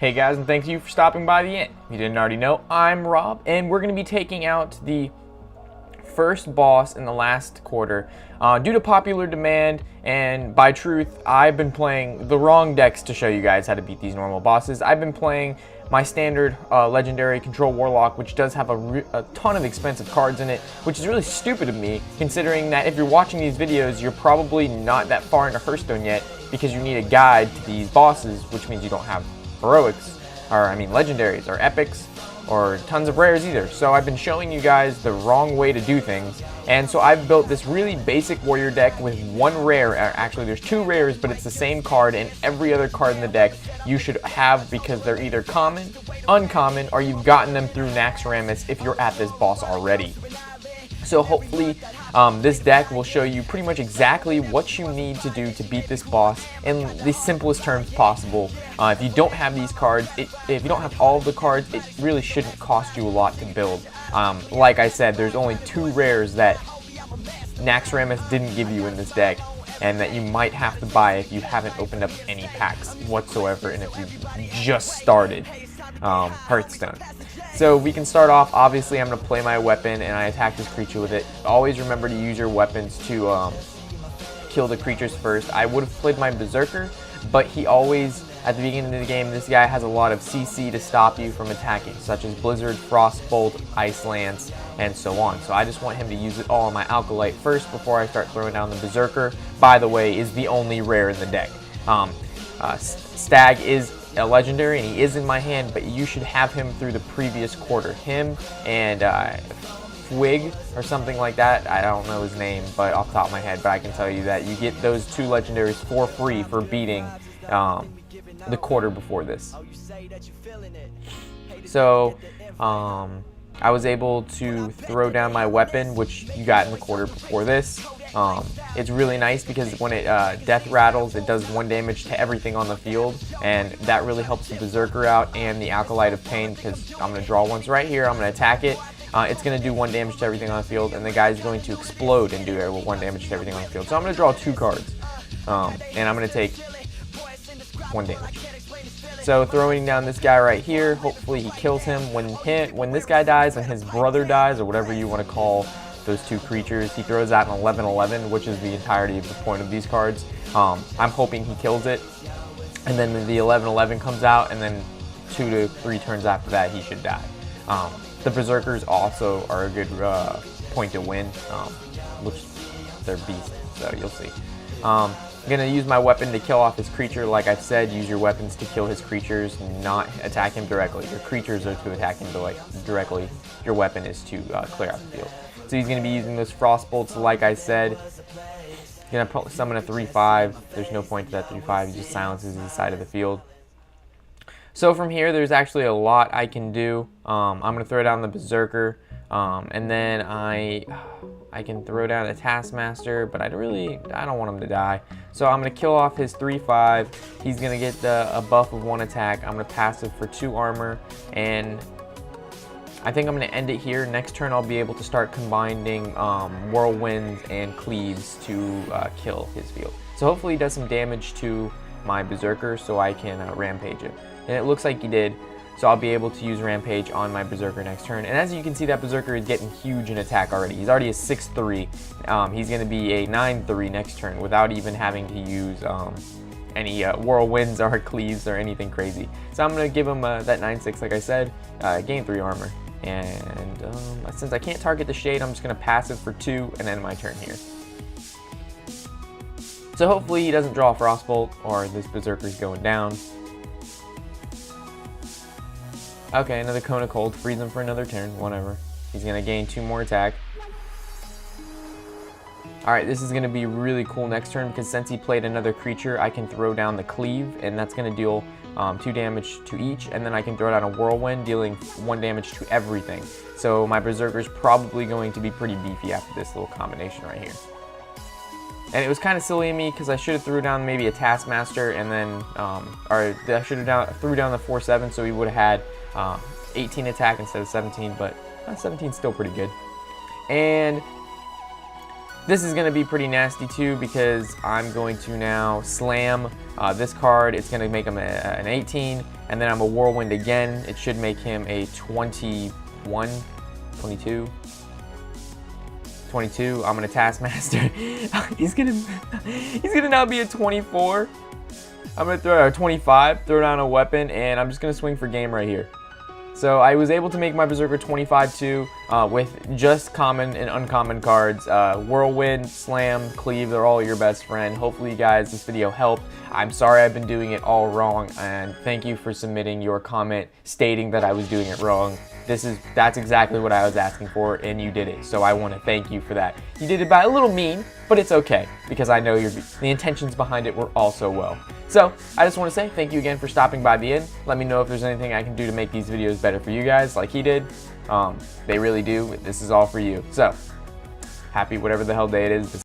Hey guys, and thank you for stopping by the inn. If you didn't already know, I'm Rob, and we're going to be taking out the first boss in the last quarter. Due to popular demand, and by truth, I've been playing the wrong decks to show you guys how to beat these normal bosses. I've been playing my standard legendary control warlock, which does have a ton of expensive cards in it, which is really stupid of me, considering that if you're watching these videos, you're probably not that far into Hearthstone yet, because you need a guide to these bosses, which means you don't have heroics, or I mean legendaries, or epics, or tons of rares either. So I've been showing you guys the wrong way to do things, and so I've built this really basic warrior deck with one rare. Actually, there's two rares, but it's the same card, and every other card in the deck you should have because they're either common, uncommon, or you've gotten them through Naxxramas if you're at this boss already. So hopefully this deck will show you pretty much exactly what you need to do to beat this boss in the simplest terms possible. If you don't have these cards, if you don't have all of the cards, it really shouldn't cost you a lot to build. Like I said, there's only two rares that Naxxramas didn't give you in this deck, and that you might have to buy if you haven't opened up any packs whatsoever, and if you just started Hearthstone. So we can start off. Obviously, I'm going to play my weapon and I attack this creature with it. Always remember to use your weapons to kill the creatures first. I would have played my Berserker, but he always, at the beginning of the game, this guy has a lot of CC to stop you from attacking, such as Blizzard, Frostbolt, Ice Lance, and so on. So I just want him to use it all on my Alkalite first before I start throwing down the Berserker. By the way, is the only rare in the deck. Stag is a legendary and he is in my hand, but you should have him through the previous quarter. Him and Fwig or something like that. I don't know his name, but off the top of my head, but I can tell you that you get those two legendaries for free for beating the quarter before this. So I was able to throw down my weapon, which you got in the quarter before this. It's really nice because when it death rattles, it does 1 damage to everything on the field, and that really helps the Berserker out and the Alkalite of Pain, because I'm going to draw once right here, I'm going to attack it. It's going to do 1 damage to everything on the field, and the guy's going to explode and do 1 damage to everything on the field. So I'm going to draw 2 cards, and I'm going to take 1 damage. So throwing down this guy right here, hopefully he kills him. When this guy dies and his brother dies, or whatever you want to call those two creatures, he throws out an 11-11, which is the entirety of the point of these cards. I'm hoping he kills it, and then the 11-11 comes out, and then 2 to 3 turns after that he should die. The Berserkers also are a good point to win, which they're beasts, so you'll see. I'm going to use my weapon to kill off his creature. Like I've said, use your weapons to kill his creatures, not attack him directly. Your creatures are to attack him directly. Your weapon is to clear out the field. So he's going to be using those Frostbolts, like I said. He's going to summon a 3-5. There's no point to that 3-5. He just silences his side of the field. So from here, there's actually a lot I can do. I'm going to throw down the Berserker, and then I can throw down a Taskmaster, but I don't want him to die. So I'm going to kill off his 3-5. He's going to get a buff of 1 attack. I'm going to passive for 2 armor, and I think I'm going to end it here. Next turn, I'll be able to start combining Whirlwinds and Cleaves to kill his field. So hopefully he does some damage to my Berserker so I can Rampage it. And it looks like he did, so I'll be able to use Rampage on my Berserker next turn. And as you can see, that Berserker is getting huge in attack already. He's already a 6-3. He's going to be a 9-3 next turn without even having to use any Whirlwinds or Cleaves or anything crazy. So I'm going to give him that 9-6, like I said, gain 3 armor. And since I can't target the Shade, I'm just going to passive for 2 and end my turn here. So hopefully he doesn't draw a Frostbolt or this Berserker's going down. Okay, another Cone of Cold, frees him for another turn, whatever. He's going to gain 2 more attack. Alright, this is going to be really cool next turn, because since he played another creature, I can throw down the Cleave, and that's going to deal 2 damage to each, and then I can throw down a Whirlwind, dealing 1 damage to everything. So my Berserker's probably going to be pretty beefy after this little combination right here. And it was kind of silly of me, because I should have threw down maybe a Taskmaster, and then, or I should have threw down the 4-7, so he would have had 18 attack instead of 17, but 17 is still pretty good. And this is going to be pretty nasty too, because I'm going to now slam this card. It's going to make him an 18, and and then I'm a Whirlwind again. It should make him a 21, 22. 22. I'm gonna Taskmaster. he's gonna now be a 24. I'm gonna throw a 25, throw down a weapon, and I'm just gonna swing for game right here. So I was able to make my Berserker 25 too, with just common and uncommon cards. Whirlwind, Slam, Cleave, they're all your best friend. Hopefully you guys, this video helped. I'm sorry I've been doing it all wrong, and thank you for submitting your comment stating that I was doing it wrong. That's exactly what I was asking for, and you did it. So I want to thank you for that. You did it by a little mean, but it's okay, because I know the intentions behind it were also well. So I just want to say thank you again for stopping by the end. Let me know if there's anything I can do to make these videos better for you guys, like he did. They really do. This is all for you. So happy whatever the hell day it is.